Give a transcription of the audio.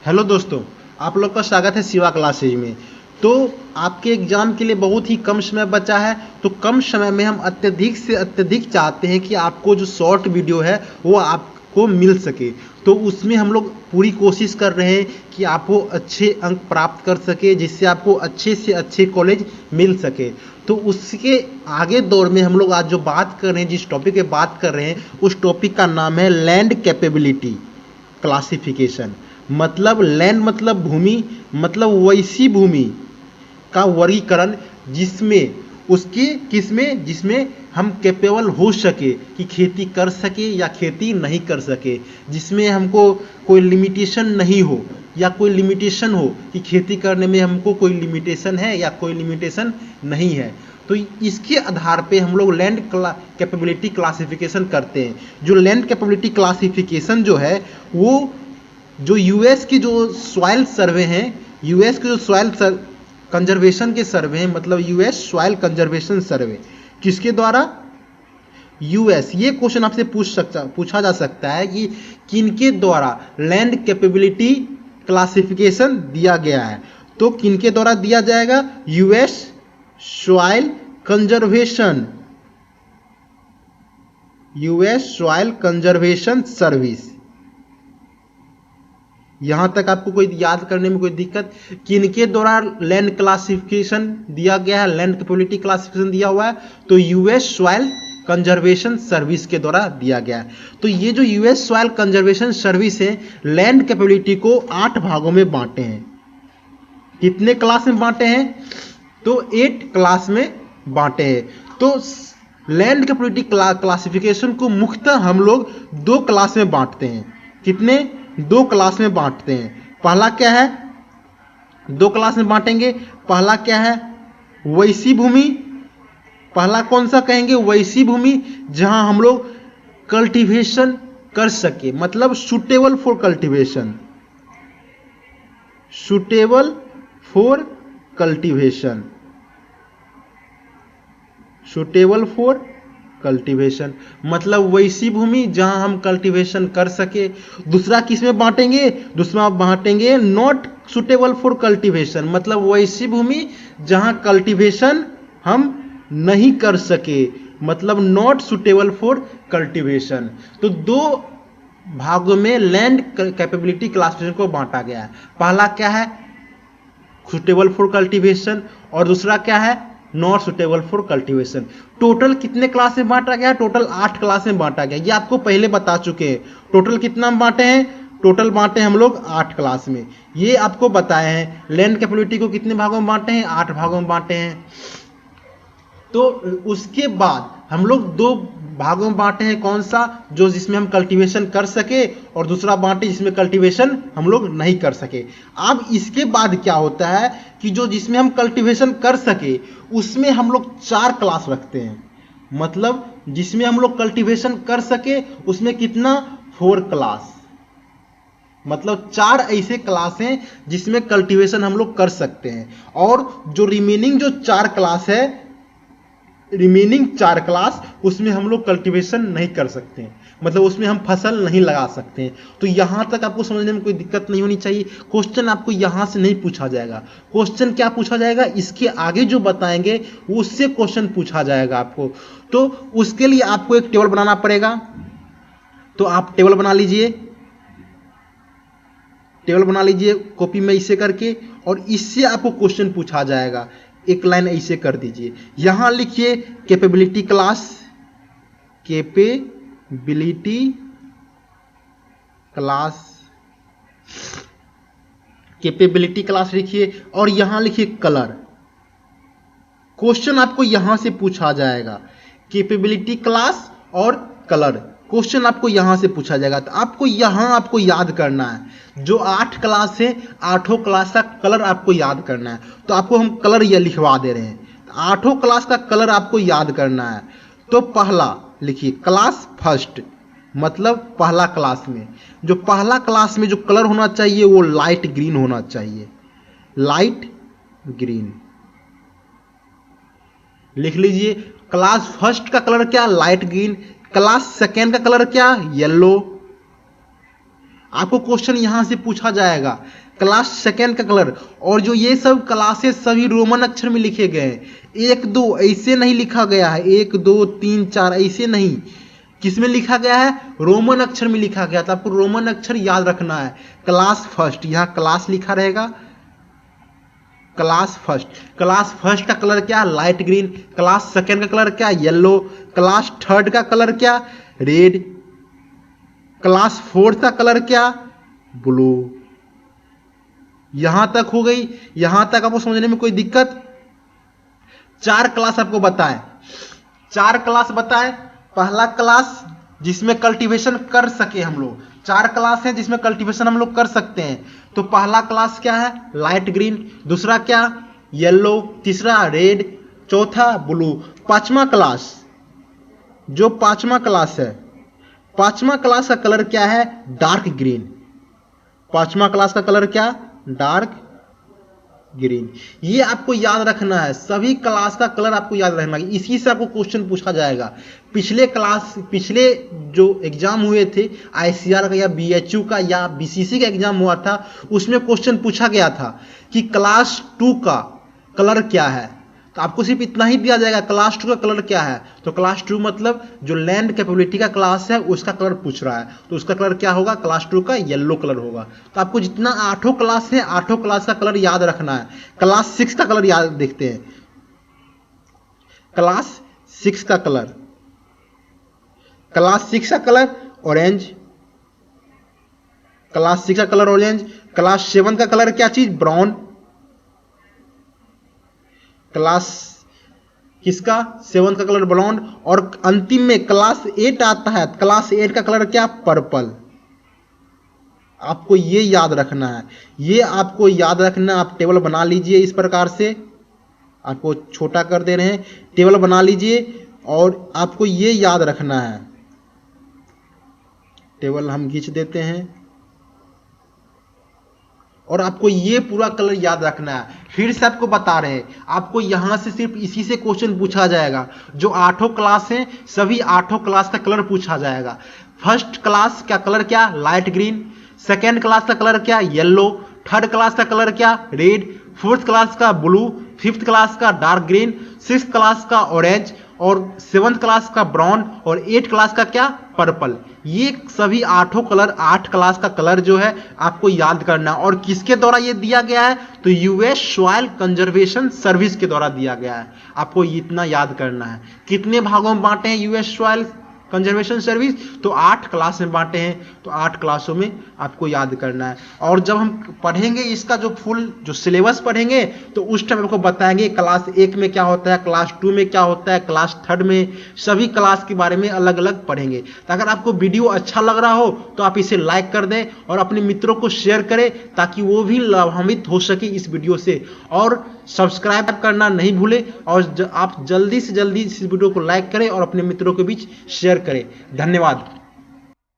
Hello दोस्तों, आप लोग का स्वागत है शिवा क्लासेज में। तो आपके एग्ज़ाम के लिए बहुत ही कम समय बचा है, तो कम समय में हम अत्यधिक से अत्यधिक चाहते हैं कि आपको जो शॉर्ट वीडियो है वो आपको मिल सके। तो उसमें हम लोग पूरी कोशिश कर रहे हैं कि आपको अच्छे अंक प्राप्त कर सके, जिससे आपको अच्छे से अच्छे कॉलेज मिल सके। तो उसके आगे दौर में हम लोग आज जो बात कर रहे हैं, जिस टॉपिक पे बात कर रहे हैं, उस टॉपिक का नाम है लैंड कैपेबिलिटी क्लासिफिकेशन। मतलब लैंड मतलब भूमि, मतलब वैसी भूमि का वर्गीकरण जिसमें उसके किसमें जिसमें हम कैपेबल हो सके कि खेती कर सके या खेती नहीं कर सके, जिसमें हमको कोई लिमिटेशन नहीं हो या कोई लिमिटेशन हो कि खेती करने में हमको कोई लिमिटेशन है या कोई लिमिटेशन नहीं है। तो इसके आधार पे हम लोग लैंड कैपेबिलिटी क्लासिफिकेशन करते हैं। जो लैंड कैपेबिलिटी क्लासिफिकेशन जो है वो जो यूएस की जो सॉइल सर्वे हैं, यूएस के जो सॉइल कंजर्वेशन के सर्वे हैं, मतलब यूएस सॉइल कंजर्वेशन सर्वे, किसके द्वारा? यूएस। ये क्वेश्चन आपसे पूछा जा सकता है कि किनके द्वारा लैंड कैपेबिलिटी क्लासिफिकेशन दिया गया है। तो किनके द्वारा दिया जाएगा? US soil conservation, US soil conservation service. यहाँ तक आपको कोई याद करने में कोई दिक्कत? किनके द्वारा लैंड क्लासिफिकेशन दिया गया है, लैंड कैपेबिलिटी क्लासिफिकेशन दिया हुआ है? तो यूएस सॉइल कंजर्वेशन सर्विस के द्वारा दिया गया है। तो ये जो यूएस सॉइल कंजर्वेशन सर्विस है, लैंड कैपेबिलिटी को 8 भागों में बांटे हैं। कितने क्लास में बांटे हैं? तो 8 क्लास में बांटे हैं। तो लैंड कैपेबिलिटी क्लासिफिकेशन को मुख्यतः हम लोग 2 क्लास में बांटते हैं। कितने? 2 क्लास में बांटते हैं। पहला क्या है? 2 क्लास में बांटेंगे। पहला क्या है? वैसी भूमि। पहला कौन सा कहेंगे? वैसी भूमि जहां हम लोग कल्टीवेशन कर सके, मतलब suitable for cultivation, suitable for cultivation, suitable for cultivation, मतलब वैसी भूमि जहां हम कल्टीवेशन कर सके। दूसरा किस में बांटेंगे? दूसरा बांटेंगे नॉट सुटेबल फॉर कल्टीवेशन, मतलब वैसी भूमि जहां कल्टीवेशन हम नहीं कर सके, मतलब नॉट सुटेबल फॉर कल्टीवेशन। तो 2 भागों में लैंड कैपेबिलिटी क्लासिफिकेशन को बांटा गया है। पहला क्या है? सुटेबल फॉर कल्टीवेशन, और दूसरा क्या है? Not suitable for cultivation. Total कितने क्लास में बांटा गया? टोटल 8 क्लास में बांटा गया। ये आपको पहले बता चुके हैं। टोटल कितना में बांटे हैं? टोटल बांटे हम लोग 8 क्लास में। ये आपको बताए हैं। लैंड कैपेबिलिटी को कितने भागों में बांटे हैं? 8 भागों में बांटे हैं। तो उसके बाद हम लोग 2 भागों में बांटे हैं। कौन सा? जो जिसमें हम कल्टीवेशन कर सके, और दूसरा बांटे जिसमें कल्टीवेशन हम लोग नहीं कर सके। अब इसके बाद क्या होता है कि जो जिसमें हम कल्टीवेशन कर सके उसमें हम लोग 4 क्लास रखते हैं। मतलब जिसमें हम लोग कल्टीवेशन कर सके उसमें कितना? 4 क्लास, मतलब 4 ऐसे क्लास हैं जिसमें कल्टीवेशन हम लोग कर सकते हैं। और जो रिमेनिंग जो 4 क्लास है, रिमेनिंग 4 क्लास, उसमें हम लोग कल्टीवेशन नहीं कर सकते हैं, मतलब उसमें हम फसल नहीं लगा सकते हैं। तो यहां तक आपको समझने में कोई दिक्कत नहीं होनी चाहिए। क्वेश्चन आपको यहां से नहीं पूछा जाएगा। क्वेश्चन क्या पूछा जाएगा? इसके आगे जो बताएंगे उससे क्वेश्चन पूछा जाएगा आपको। तो उसके लिए आपको एक टेबल बनाना पड़ेगा। तो आप टेबल बना लीजिए, टेबल बना लीजिए कॉपी में ऐसे करके, और इससे आपको क्वेश्चन पूछा जाएगा। एक लाइन ऐसे कर दीजिए, यहां लिखिए capability class, capability class, capability class लिखिए, और यहां लिखिए कलर। क्वेश्चन आपको यहां से पूछा जाएगा, कैपेबिलिटी क्लास और कलर। क्वेश्चन आपको यहां से पूछा जाएगा। तो आपको यहां आपको याद करना है, जो 8 क्लास है, 8 क्लास का कलर आपको याद करना है। तो आपको हम कलर ये लिखवा दे रहे हैं। 8 क्लास का कलर आपको याद करना है। तो पहला लिखिए क्लास फर्स्ट, मतलब पहला क्लास में, जो पहला क्लास में जो कलर होना चाहिए वो लाइट ग्रीन होना चाहिए, लाइट ग्रीन लिख लीजिए। क्लास फर्स्ट का कलर क्या? Light green. क्लास सेकेंड का कलर क्या? येलो। आपको क्वेश्चन यहां से पूछा जाएगा। क्लास सेकेंड का कलर, और जो ये सब क्लासेस सभी रोमन अक्षर में लिखे गए हैं, 1 2 ऐसे नहीं लिखा गया है, 1 2 3 4 ऐसे नहीं, किसमें लिखा गया है, रोमन अक्षर में लिखा गया। तो आपको रोमन अक्षर याद रखना है। क्लास फर्स्ट, यहाँ क्लास लिखा रहेगा, क्लास फर्स्ट। क्लास फर्स्ट का कलर क्या, लाइट ग्रीन। क्लास सेकेंड का कलर क्या, येलो। क्लास थर्ड का कलर क्या, रेड। क्लास फोर्थ का कलर क्या, ब्लू। यहां तक हो गई। यहां तक आपको समझने में कोई दिक्कत? 4 क्लास आपको बताएं, 4 क्लास बताएं। पहला क्लास जिसमें कल्टीवेशन कर सके हम लोग, 4 क्लास हैं जिसमें कल्टीवेशन हम लोग कर सकते हैं। तो पहला क्लास क्या है, लाइट ग्रीन। दूसरा क्या, येलो। तीसरा रेड। चौथा ब्लू। पांचवा क्लास, जो पांचवा क्लास है, पांचवा क्लास का कलर क्या है, डार्क ग्रीन। पांचवा क्लास का कलर क्या, डार्क ग्रीन। ये आपको याद रखना है, सभी क्लास का कलर आपको याद रखना है। इसी से आपको क्वेश्चन पूछा जाएगा। पिछले जो एग्जाम हुए थे आईसीआर का या बीएचयू का या बीसीसी का एग्जाम हुआ था, उसमें क्वेश्चन पूछा गया था कि क्लास 2 का कलर क्या है। तो आपको सिर्फ इतना ही दिया जाएगा, क्लास 2 का कलर क्या है। तो क्लास 2 मतलब जो लैंड कैपेबिलिटी का क्लास है उसका कलर पूछ रहा है, तो उसका कलर क्या होगा, क्लास 2 का येलो कलर होगा। तो आपको जितना 8 क्लास है, 8 क्लास का कलर याद रखना है। क्लास 6 का कलर याद देखते हैं। क्लास 6 का कलर, क्लास 6 का कलर ऑरेंज। क्लास 6 का कलर ऑरेंज। क्लास 7 का कलर क्या चीज, ब्राउन। क्लास किसका, 7 का कलर ब्राउन। और अंतिम में क्लास 8 आता है, क्लास 8 का कलर क्या, पर्पल। आपको ये याद रखना है, ये आपको याद रखना। आप टेबल बना लीजिए इस प्रकार से, आपको छोटा कर दे रहे हैं, टेबल बना लीजिए और आपको ये याद रखना है। टेबल हम खींच देते हैं और आपको ये पूरा कलर याद रखना है। फिर से आपको बता रहे हैं, आपको यहां से सिर्फ इसी से क्वेश्चन पूछा जाएगा। जो 8 क्लास हैं, सभी 8 क्लास का कलर पूछा जाएगा। फर्स्ट क्लास का कलर क्या, लाइट ग्रीन। सेकेंड क्लास का कलर क्या, येलो। थर्ड क्लास का कलर क्या, रेड। फोर्थ क्लास का ब्लू। फिफ्थ क्लास का डार्क ग्रीन। सिक्स्थ क्लास का ऑरेंज। और 7th क्लास का ब्राउन। और 8th क्लास का क्या, पर्पल। ये सभी 8 कलर, 8 क्लास का कलर जो है आपको याद करना। और किसके द्वारा ये दिया गया है, तो यूएस सॉइल कंजर्वेशन सर्विस के द्वारा दिया गया है। आपको इतना याद करना है। कितने भागों में बांटे हैं यूएस सॉइल कंजर्वेशन सर्विस, तो 8 क्लास में बांटे हैं। तो 8 क्लासों में आपको याद करना है। और जब हम पढ़ेंगे इसका जो फुल जो सिलेबस पढ़ेंगे, तो उस टाइम आपको बताएंगे क्लास 1 में क्या होता है, क्लास 2 में क्या होता है, क्लास 3 में, सभी क्लास के बारे में अलग अलग पढ़ेंगे। तो अगर आपको वीडियो अच्छा लग रहा हो तो आप इसे लाइक कर दें और अपने मित्रों को शेयर करें, ताकि वो भी लाभान्वित हो सके इस वीडियो से। और सब्सक्राइब करना नहीं भूलें, और आप जल्दी से जल्दी इस वीडियो को लाइक करें और अपने मित्रों के बीच शेयर करें। धन्यवाद।